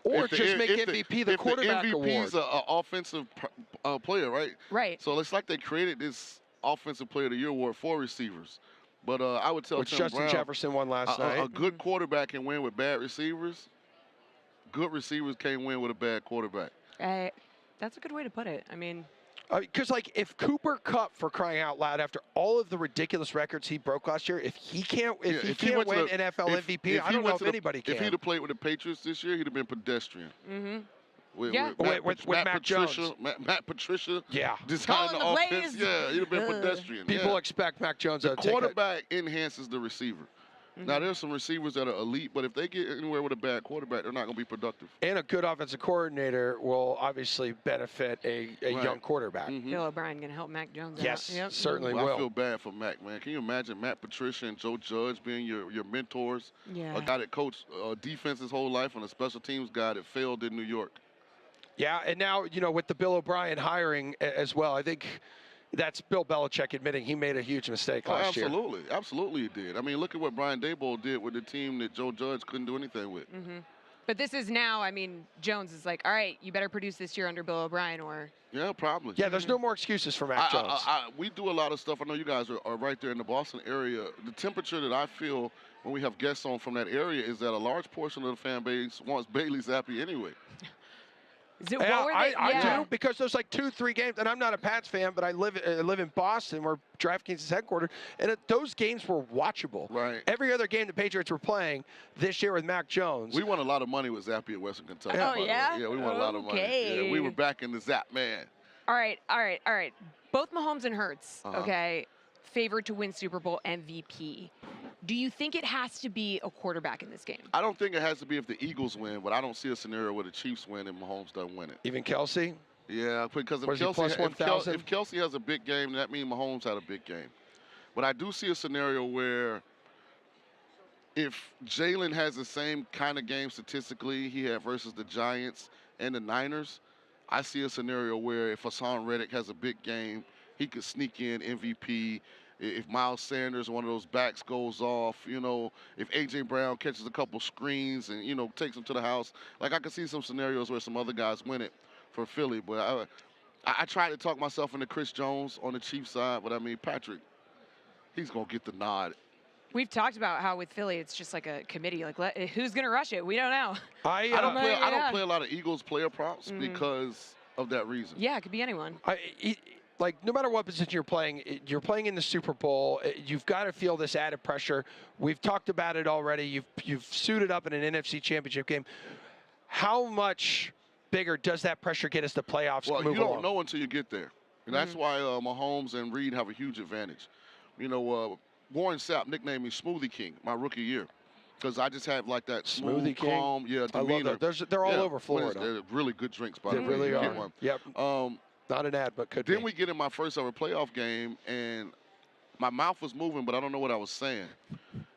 Or just make MVP the quarterback award. If the MVP is an offensive player, right? Right. So it's like they created this Offensive Player of the Year award for receivers. But I would tell Tim Justin Brown, Jefferson won last night. A good quarterback can win with bad receivers. Good receivers can't win with a bad quarterback. That's a good way to put it. I mean, because if Cooper Kupp, for crying out loud, after all of the ridiculous records he broke last year, if he can't win NFL MVP, I don't know if anybody can. If he'd have played with the Patriots this year, he'd have been pedestrian. With Matt Jones. Matt Patricia. Yeah. Designing the offense. Yeah, he'd have been pedestrian. People expect Mac Jones to take it. The quarterback enhances the receiver. Now, there's some receivers that are elite, but if they get anywhere with a bad quarterback, they're not going to be productive. And a good offensive coordinator will obviously benefit a young quarterback. Bill O'Brien going to help Mac Jones out. Yes, certainly will. I feel bad for Mac, man. Can you imagine Matt Patricia and Joe Judge being your mentors? Yeah. A guy that coached defense his whole life and a special teams guy that failed in New York. Yeah, and now, with the Bill O'Brien hiring as well, I think that's Bill Belichick admitting he made a huge mistake last year. Absolutely he did. I mean, look at what Brian Daboll did with the team that Joe Judge couldn't do anything with. But this is now, I mean, Jones is like, all right, you better produce this year under Bill O'Brien or. Yeah, probably. Yeah, there's no more excuses for Mac Jones. We do a lot of stuff. I know you guys are right there in the Boston area. The temperature that I feel when we have guests on from that area is that a large portion of the fan base wants Bailey Zappi anyway. Is it I do, because there's like 2-3 games, and I'm not a Pats fan, but I live in Boston, where DraftKings is headquartered, and those games were watchable. Right. Every other game the Patriots were playing this year with Mac Jones. We won a lot of money with Zappi at Western Kentucky. Oh, yeah? Yeah, we won a lot of money. Yeah, we were back in the Zap, man. All right. Both Mahomes and Hurts, okay, favored to win Super Bowl MVP. Do you think it has to be a quarterback in this game? I don't think it has to be if the Eagles win, but I don't see a scenario where the Chiefs win and Mahomes doesn't win it. Even Kelsey? Yeah, because if Kelsey has a big game, that means Mahomes had a big game. But I do see a scenario where if Jalen has the same kind of game statistically he had versus the Giants and the Niners, I see a scenario where if Hassan Reddick has a big game, he could sneak in MVP. If Miles Sanders, one of those backs, goes off, if A.J. Brown catches a couple screens and, takes them to the house. Like, I can see some scenarios where some other guys win it for Philly. But I tried to talk myself into Chris Jones on the Chiefs side. But, I mean, Patrick, he's going to get the nod. We've talked about how with Philly it's just like a committee. Like, who's going to rush it? We don't know. I don't play a lot of Eagles player props because of that reason. Yeah, it could be anyone. Like, no matter what position you're playing in the Super Bowl, you've got to feel this added pressure. We've talked about it already. You've suited up in an NFC Championship game. How much bigger does that pressure get as the playoffs move along? You don't know until you get there. And that's why Mahomes and Reed have a huge advantage. Warren Sapp nicknamed me Smoothie King my rookie year because I just have like that smooth, calm, demeanor. I love that. They're all over Florida. They're really good drinks, by the way. They really are. One. Yep. Not an ad, but could be. Then we get in my first ever playoff game, and my mouth was moving, but I don't know what I was saying.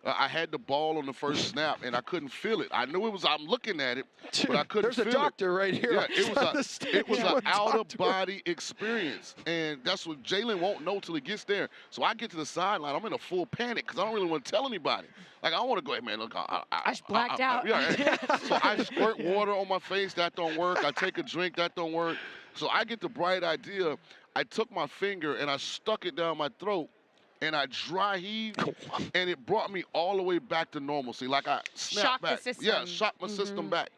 I had the ball on the first snap, and I couldn't feel it. I knew it was. I'm looking at it, but I couldn't feel it. There's a doctor right here. Yeah, it was an out-of-body experience, and that's what Jalen won't know till he gets there. So I get to the sideline. I'm in a full panic because I don't really want to tell anybody. Like, I want to go, hey, man, look, I just blacked out. So I squirt water on my face. That don't work. I take a drink. That don't work. So I get the bright idea. I took my finger, and I stuck it down my throat. And I dry heaved, and it brought me all the way back to normalcy. Like I snapped back. The system. Yeah, shocked my system back.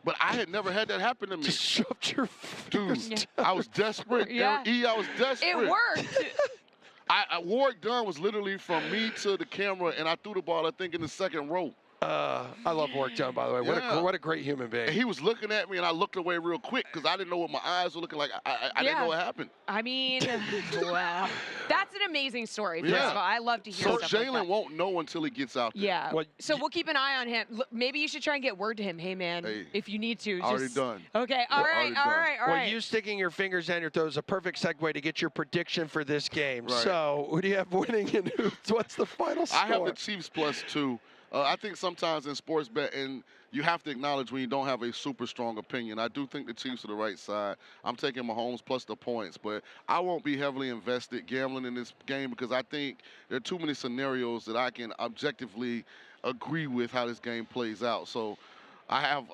But I had never had that happen to me. Just shoved your fingers Dude, I was desperate. Yeah. I was desperate. It worked. Warwick Dunn was literally from me to the camera, and I threw the ball, I think, in the second row. I love Warwick Dunn, by the way. What a great human being. And he was looking at me, and I looked away real quick because I didn't know what my eyes were looking like. I didn't know what happened. I mean, wow. That's an amazing story, first of all. I love to hear stuff Jalen like that. won't know until he gets out there. Yeah. So we'll keep an eye on him. Look, maybe you should try and get word to him. Hey, man, if you need to. Already done. Okay. All right. Well, you sticking your fingers down your throat is a perfect segue to get your prediction for this game. Right. So who do you have winning and what's the final score? I have the Chiefs +2. I think sometimes in sports betting, you have to acknowledge when you don't have a super strong opinion. I do think the Chiefs are the right side. I'm taking Mahomes plus the points, but I won't be heavily invested gambling in this game because I think there are too many scenarios that I can objectively agree with how this game plays out. So I have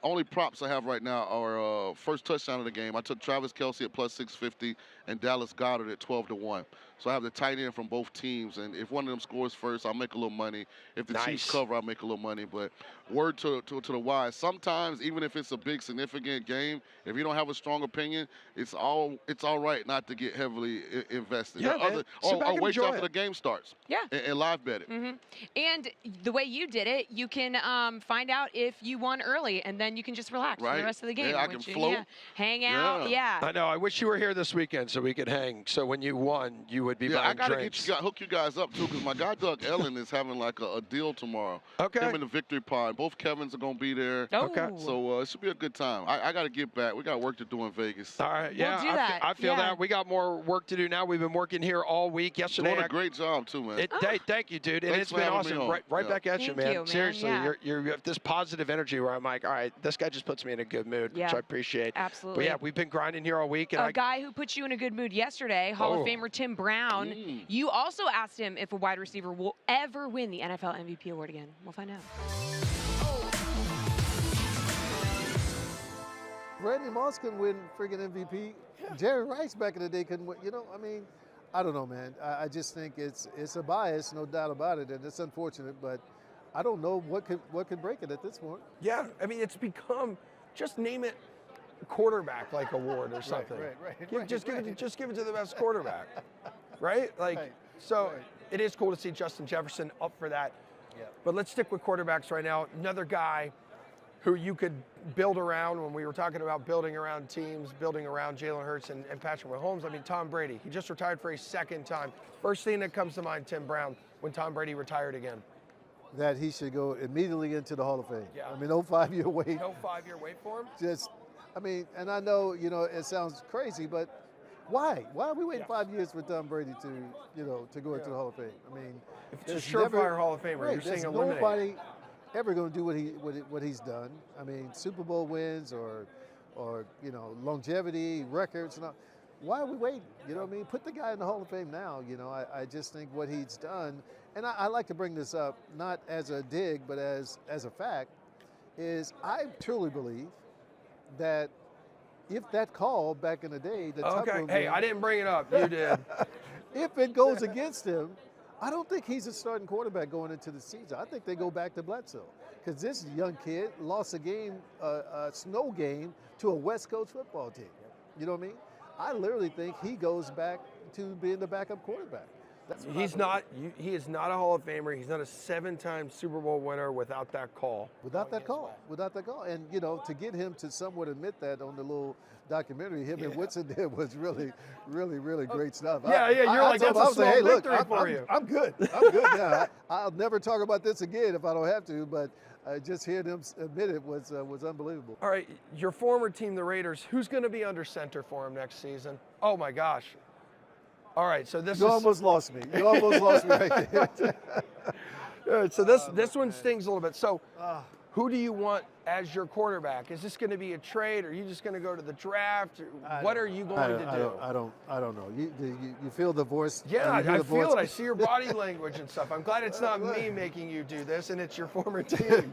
only props I have right now are first touchdown of the game. I took Travis Kelce at +650 and Dallas Goedert at 12-1. So I have the tight end from both teams, and if one of them scores first, I'll make a little money. If the Chiefs cover, I'll make a little money. But word to the wise, sometimes even if it's a big significant game, if you don't have a strong opinion, it's all right not to get heavily invested. Yeah, or wait till after the game starts. Yeah. And live bet it. And the way you did it, you can find out if you won early, and then you can just relax for the rest of the game. Yeah, I can float. Hang out. Yeah. I know. I wish you were here this weekend so we could hang. So when you won, you would be buying drinks. I gotta hook you guys up too, because my guy Doug Ellen is having like a deal tomorrow. Okay. Him and the Victory Pod. Both Kevins are gonna be there. Okay. So it should be a good time. I gotta get back. We got work to do in Vegas. All right. Yeah. We'll do that. I feel that. We got more work to do now. We've been working here all week. Yesterday. Doing a great job too, man. Thank you, dude. And Thanks it's been awesome. Right back at you, Thank you, man. Seriously, Yeah. you have this positive energy where I'm like, all right, this guy just puts me in a good mood, which I appreciate. Absolutely. But yeah, we've been grinding here all week. And a guy who put you in a good mood yesterday, Hall of Famer Tim Brown. You also asked him if a wide receiver will ever win the NFL MVP award again. We'll find out. Randy Moss can win friggin' MVP. Jerry Rice back in the day couldn't win. You know, I mean, I don't know, man. I just think it's a bias, no doubt about it, and it's unfortunate, but I don't know what could break it at this point. Yeah, I mean, it's become, just name it quarterback like award or something. Just give it to the best quarterback, right? Like, so it is cool to see Justin Jefferson up for that. Yeah. But let's stick with quarterbacks right now. Another guy who you could build around when we were talking about building around teams, building around Jalen Hurts and Patrick Mahomes. I mean, Tom Brady. He just retired for a second time. First thing that comes to mind, Tim Brown, when Tom Brady retired again. That he should go immediately into the Hall of Fame. Yeah. I mean, no 5-year wait. No 5-year wait for him? Just, I mean, and I know, you know, it sounds crazy, but why? Why are we waiting 5 years for Tom Brady to, you know, to go into the Hall of Fame? I mean, if it's a surefire Hall of Famer, you're saying eliminate. Nobody ever going to do what he's done. I mean, Super Bowl wins or you know, longevity, records, and all. Why are we waiting? You know what I mean? Put the guy in the Hall of Fame now. You know, I just think what he's done, and I like to bring this up not as a dig, but as a fact, is I truly believe that if that call back in the day, the okay, hey, I didn't bring it up. You did. If it goes against him, I don't think he's a starting quarterback going into the season. I think they go back to Bledsoe because this young kid lost a game, a snow game, to a West Coast football team. You know what I mean? I literally think he goes back to being the backup quarterback. He's not. He is not a Hall of Famer. He's not a 7-time Super Bowl winner without that call. Without that call. And you know, to get him to somewhat admit that on the little documentary him and Woodson did was really, really, really great stuff. Yeah, you're like, that's a small victory for you. I'm good. I'm good now. I'll never talk about this again if I don't have to. But just hearing him admit it was unbelievable. All right, your former team, the Raiders. Who's going to be under center for him next season? Oh my gosh. All right, so this you almost lost me. You almost lost me right there. All right, so this one stings a little bit. So, who do you want as your quarterback? Is this going to be a trade? Or are you just going to go to the draft? What are you going to do? I don't know. You feel the voice? Yeah, I feel it. I see your body language and stuff. I'm glad it's not me making you do this, and it's your former team.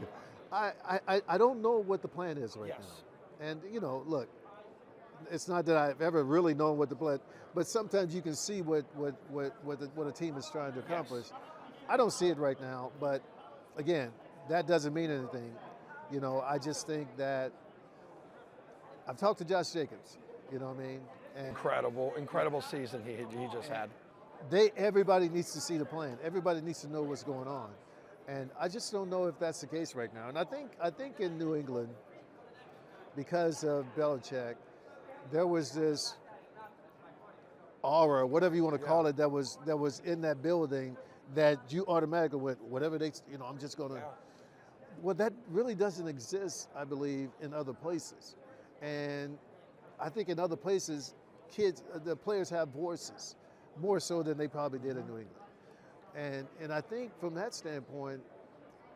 I don't know what the plan is right now. And you know, look. It's not that I've ever really known what the plan, but sometimes you can see what a team is trying to accomplish. Yes. I don't see it right now, but again, that doesn't mean anything. You know, I just think that I've talked to Josh Jacobs. You know what I mean? And incredible season he just had. Everybody needs to see the plan. Everybody needs to know what's going on, and I just don't know if that's the case right now. And I think in New England, because of Belichick, there was this aura, whatever you want to call it, that was in that building that you automatically went, whatever they, you know, I'm just going to. Well, that really doesn't exist, I believe, in other places. And I think in other places, the players have voices, more so than they probably did in New England. And I think from that standpoint,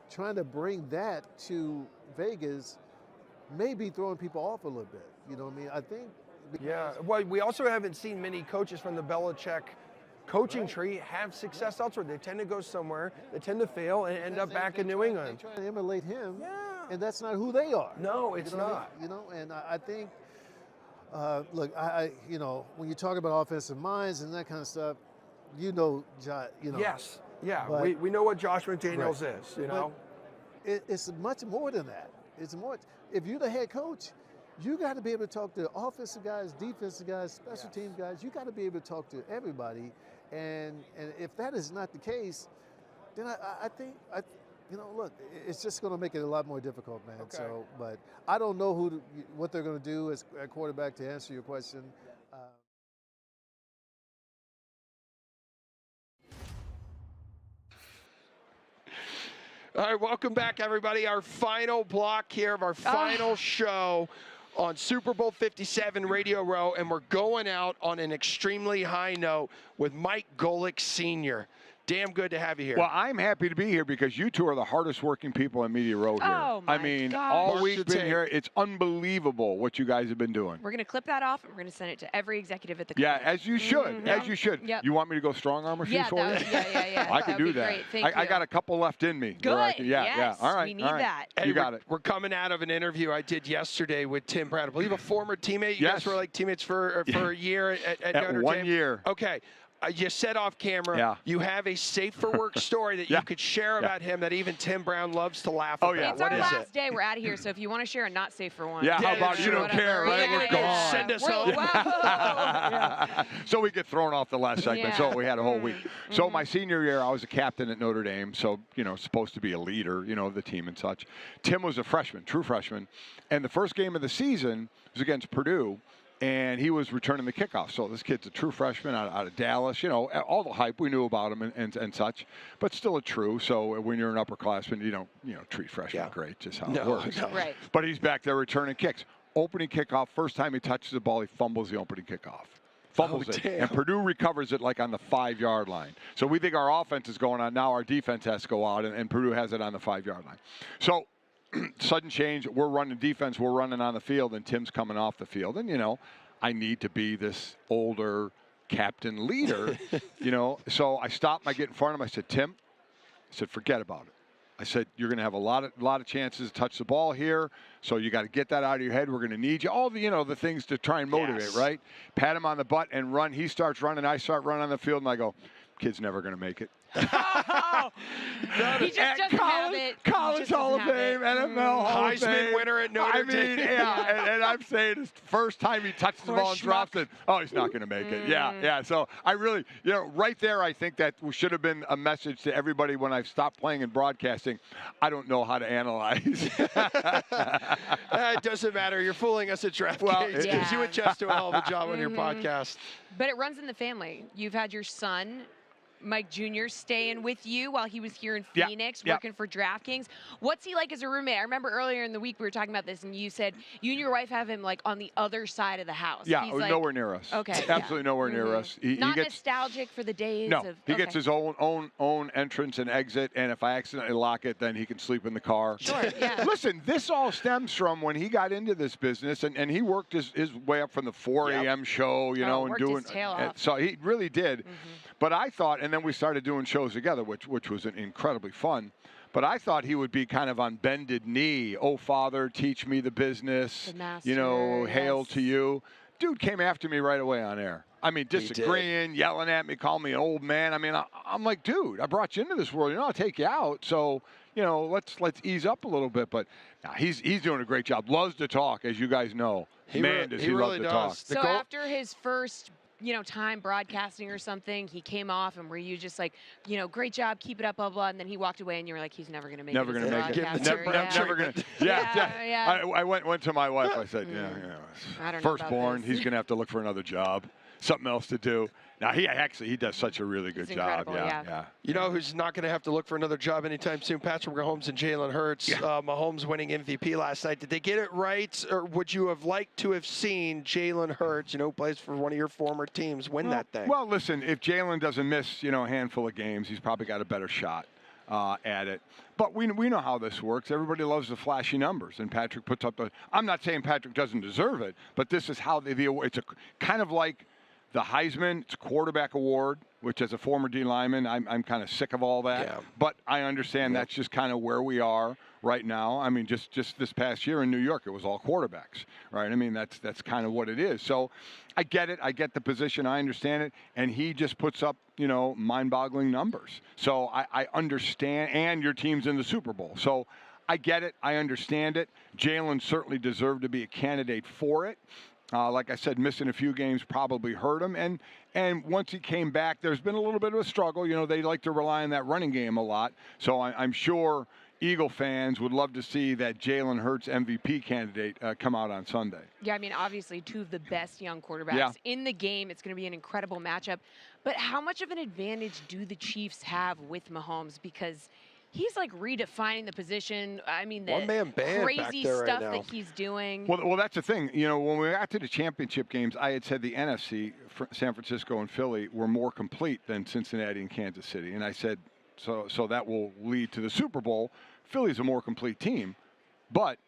trying to bring that to Vegas may be throwing people off a little bit. You know what I mean? I think. Yeah. Well, we also haven't seen many coaches from the Belichick coaching tree have success elsewhere. They tend to go somewhere, they tend to fail, and end up back in New England. They try to emulate him, and that's not who they are. No, it's not. You know, and I think, look, you know, when you talk about offensive minds and that kind of stuff, you know. Yes. Yeah. We know what Josh McDaniels is. You know. It's much more than that. It's more. If you're the head coach, you got to be able to talk to offensive guys, defensive guys, special team guys. You got to be able to talk to everybody. And if that is not the case, then I think, you know, look, it's just going to make it a lot more difficult, man. Okay. So, but I don't know what they're going to do as a quarterback to answer your question. All right, welcome back, everybody. Our final block here of our final show on Super Bowl 57 Radio Row, and we're going out on an extremely high note with Mike Golic Sr. damn good to have you here. Well, I'm happy to be here because you two are the hardest working people in Media Row here. Oh, my I mean, gosh. all Mark week the been tape. here. It's unbelievable what you guys have been doing. We're going to clip that off, and we're going to send it to every executive at the Yeah, company. as you should. As you should. Yep. You want me to go strong arm a few Yeah, for that you? would- yeah. I can That do would be that. great. Thank I you. got a couple left in me. Good. where I can, yeah. Yes, All right. we need all right. that. Hey, You got it. We're coming out of an interview I did yesterday with Tim Brown. I believe a former teammate. You guys Yes. were like teammates for a year at Notre 1 Dame. year. Okay. You said off camera, Yeah. you have a safe for work story that you could share about him that even Tim Brown loves to laugh Oh, about. yeah. It's What our is last it? day. We're out of here. So if you want to share a not safe for one. Yeah, how about that's you true. don't care, right? Yeah, We're yeah, gone. yeah. Send us We're- home. Wow. So we get thrown off the last segment. So Yeah. we had a whole week. So my senior year, I was a captain at Notre Dame. So, supposed to be a leader, of the team and such. Tim was a freshman, true freshman. And the first game of the season was against Purdue. And he was returning the kickoff. So this kid's a true freshman out of Dallas. All the hype we knew about him and such, but still a true. So when you're an upperclassman, you don't treat freshmen great, just how it works. No. Right. But he's back there returning kicks. Opening kickoff, first time he touches the ball, he fumbles the opening kickoff. Fumbles it. damn. And Purdue recovers it like on the 5-yard line. So we think our offense is going on. Now our defense has to go out, and Purdue has it on the 5-yard line. So sudden change. We're running defense. We're running on the field, and Tim's coming off the field. And, I need to be this older captain leader, So I stopped. I get in front of him. I said, Tim, forget about it. I said, you're going to have a lot of chances to touch the ball here, so you got to get that out of your head. We're going to need you. All the, the things to try and motivate, Yes. right? Pat him on the butt and run. He starts running. I start running on the field, and I go, kid's never going to make it. He just doesn't have it. He College just Hall of doesn't have Fame, it. NFL Hall of Heisman Fame. winner at Notre Dame. And I'm saying it's the first time he touches the Poor ball and drops it. Oh, he's not going to make it. Yeah. So I really, right there, I think that should have been a message to everybody when I stopped playing and broadcasting. I don't know how to analyze. It doesn't matter. You're fooling us at DraftKings. Well, Yeah. You and Jess do a hell of a job on your podcast. But it runs in the family. You've had your son, Mike Jr., staying with you while he was here in Yeah, Phoenix, yeah. working for DraftKings. What's he like as a roommate? I remember earlier in the week we were talking about this, and you said you and your wife have him like on the other side of the house. Yeah, He's like, nowhere near us. Okay, Absolutely yeah. nowhere near us. He Not gets, nostalgic for the days no, of. he gets his own entrance and exit, and if I accidentally lock it, then he can sleep in the car. Sure, yeah. Listen, this all stems from when he got into this business, and he worked his way up from the 4 a.m. show, and worked doing. his tail and off. so he really did. But I thought, and then we started doing shows together, which was incredibly fun. But I thought he would be kind of on bended knee. Oh, Father, teach me the business. The master, hail yes. to you. Dude came after me right away on air. I mean, disagreeing, yelling at me, calling me an old man. I mean, I'm like, dude, I brought you into this world. I'll take you out. So, let's ease up a little bit. But nah, he's doing a great job. Loves to talk, as you guys know. Does he really love to does. talk. So after his first, time broadcasting or something, he came off, and were you just like, great job, keep it up, blah blah, and then he walked away, and you were like, he's never gonna make Never it. going as to a make it. broadcaster. Never going to. Yeah. I went to my wife. I said, I don't know about firstborn, this. he's going to have to look for another job, something else to do. Now, he does such a really good job. incredible, yeah. You know who's not going to have to look for another job anytime soon? Patrick Mahomes and Jalen Hurts. Mahomes winning MVP last night. Did they get it right, or would you have liked to have seen Jalen Hurts, who plays for one of your former teams, win that thing? Well, listen, if Jalen doesn't miss, a handful of games, he's probably got a better shot at it. But we know how this works. Everybody loves the flashy numbers, and Patrick puts up the. I'm not saying Patrick doesn't deserve it, but this is how it's a kind of like the Heisman. It's a quarterback award, which as a former D lineman, I'm kind of sick of all that. Yeah. But I understand that's just kind of where we are right now. I mean, just this past year in New York, it was all quarterbacks, right? I mean, that's kind of what it is. So I get it. I get the position. I understand it. And he just puts up, mind-boggling numbers. So I understand. And your team's in the Super Bowl. So I get it. I understand it. Jalen certainly deserved to be a candidate for it. Like I said, missing a few games probably hurt him. And once he came back, there's been a little bit of a struggle. They like to rely on that running game a lot. So I'm sure Eagle fans would love to see that Jalen Hurts MVP candidate come out on Sunday. Yeah, I mean, obviously, two of the best young quarterbacks in the game. It's going to be an incredible matchup. But how much of an advantage do the Chiefs have with Mahomes? Because he's like redefining the position. I mean, the One-man band crazy back there right stuff now. that he's doing. Well, that's the thing. You know, when we got to the championship games, I had said the NFC, San Francisco and Philly, were more complete than Cincinnati and Kansas City. And I said, so that will lead to the Super Bowl. Philly's a more complete team, but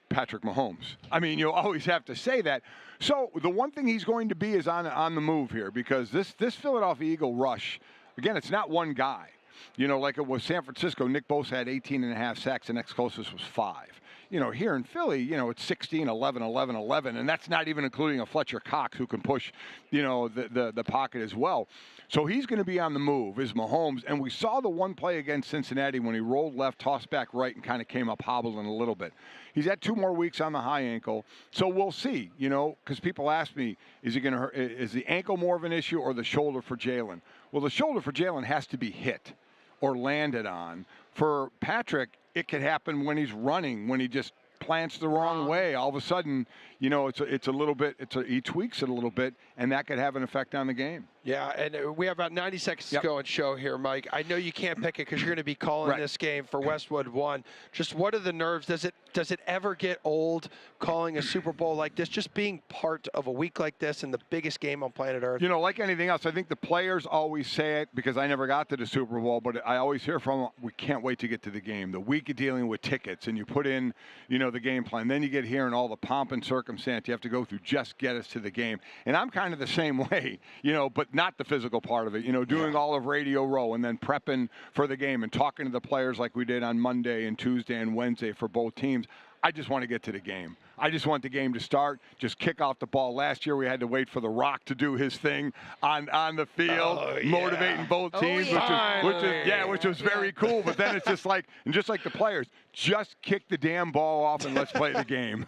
Patrick Mahomes. I mean, you always have to say that. So the one thing he's going to be is on the move here, because this Philadelphia Eagle rush, again, it's not one guy. You know, like it was San Francisco, Nick Bosa had 18.5 sacks. The next closest was 5. You know, here in Philly, you know, it's 16, 11, 11, 11, and that's not even including a Fletcher Cox who can push, you know, the pocket as well. So he's going to be on the move, is Mahomes. And we saw the one play against Cincinnati when he rolled left, tossed back right, and kind of came up hobbling a little bit. He's had 2 more weeks on the high ankle, so we'll see, you know, because people ask me, is the ankle more of an issue or the shoulder for Jalen? Well, the shoulder for Jalen has to be hit or landed on. For Patrick, it could happen when he's running, when he just plants the wrong way. All of a sudden, you know, it's a little bit, he tweaks it a little bit, and that could have an effect on the game. Yeah, and we have about 90 seconds to go and show here, Mike. I know you can't pick it because you're going to be calling this game for Westwood 1. Just what are the nerves? Does it ever get old calling a Super Bowl like this, just being part of a week like this and the biggest game on planet Earth? You know, like anything else, I think the players always say it, because I never got to the Super Bowl, but I always hear from them, we can't wait to get to the game. The week of dealing with tickets, and you put in, you know, the game plan. Then you get here and all the pomp and circumstance you have to go through, just get us to the game. And I'm kind of the same way, you know, but not the physical part of it, you know, doing all of Radio Row and then prepping for the game and talking to the players like we did on Monday and Tuesday and Wednesday for both teams. I just want to get to the game. I just want the game to start, just kick off the ball. Last year we had to wait for The Rock to do his thing on the field, motivating both teams, which was very cool. But then it's just like, and just like the players, just kick the damn ball off and let's play the game.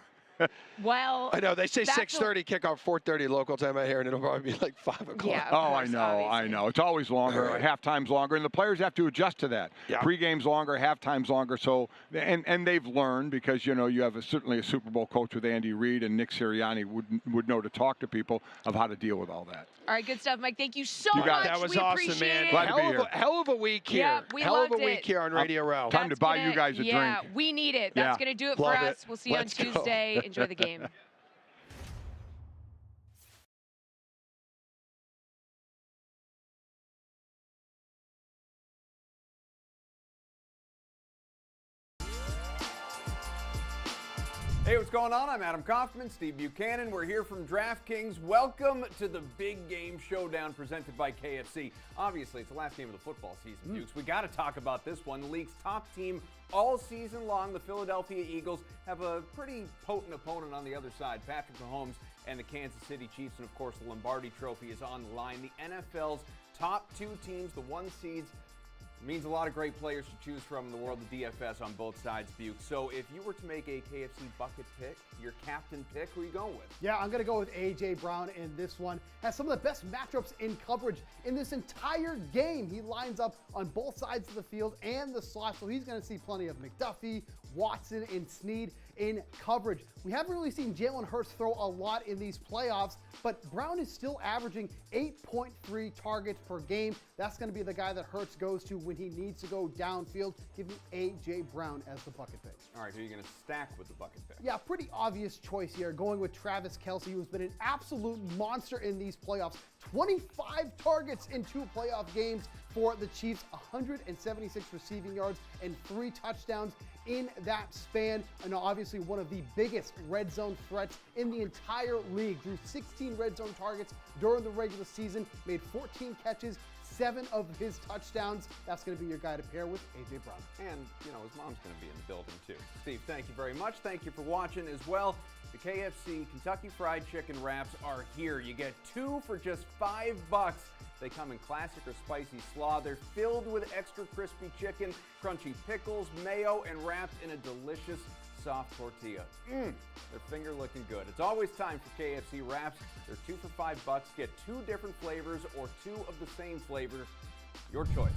Well, I know they say 6:30 kickoff, 4:30 local time out here, and it'll probably be like 5 o'clock. Yeah, oh, I know. It's always longer. Halftime's longer, and the players have to adjust to that. Yeah. Pre-game's longer, halftime's longer. So, and they've learned, because you know you have certainly a Super Bowl coach with Andy Reid, and Nick Sirianni would know to talk to people of how to deal with all that. All right, good stuff, Mike. Thank you so much. That was we awesome, appreciate man. it. Glad to be here. Hell of a week here. Yeah, we hell of a loved week it. here on Radio Row. Time to buy you guys a drink. Yeah, we need it. That's Yeah. going to do it Love for it. us. We'll see you Let's on go. Tuesday. Enjoy the game. Hey, what's going on? I'm Adam Kaufman, Steve Buchanan. We're here from DraftKings. Welcome to the Big Game Showdown presented by KFC. Obviously, it's the last game of the football season, Dukes. We got to talk about this one. The league's top team all season long. The Philadelphia Eagles have a pretty potent opponent on the other side, Patrick Mahomes and the Kansas City Chiefs. And, of course, the Lombardi Trophy is on the line. The NFL's top 2 teams, the 1 seeds, means a lot of great players to choose from in the world of DFS on both sides, Buke. So if you were to make a KFC bucket pick, your captain pick, who are you going with? Yeah, I'm going to go with A.J. Brown in this one. Has some of the best matchups in coverage in this entire game. He lines up on both sides of the field and the slot, so he's going to see plenty of McDuffie, Watson, and Snead in coverage. We haven't really seen Jalen Hurts throw a lot in these playoffs, but Brown is still averaging 8.3 targets per game. That's going to be the guy that Hurts goes to when he needs to go downfield. Give me A.J. Brown as the bucket pick. All right, who are you going to stack with the bucket pick? Yeah, pretty obvious choice here, going with Travis Kelce, who's been an absolute monster in these playoffs. 25 targets in 2 playoff games for the Chiefs, 176 receiving yards and 3 touchdowns in that span. And obviously one of the biggest red zone threats in the entire league. Drew 16 red zone targets during the regular season, made 14 catches, 7 of his touchdowns. That's going to be your guy to pair with A.J. Brown. And, you know, his mom's going to be in the building, too. Steve, thank you very much. Thank you for watching as well. The KFC Kentucky Fried Chicken Wraps are here. You get 2 for just $5. They come in classic or spicy slaw. They're filled with extra crispy chicken, crunchy pickles, mayo, and wrapped in a delicious soft tortilla. They're finger looking good. It's always time for KFC wraps. They're 2 for $5. Get 2 different flavors or 2 of the same flavor. Your choice.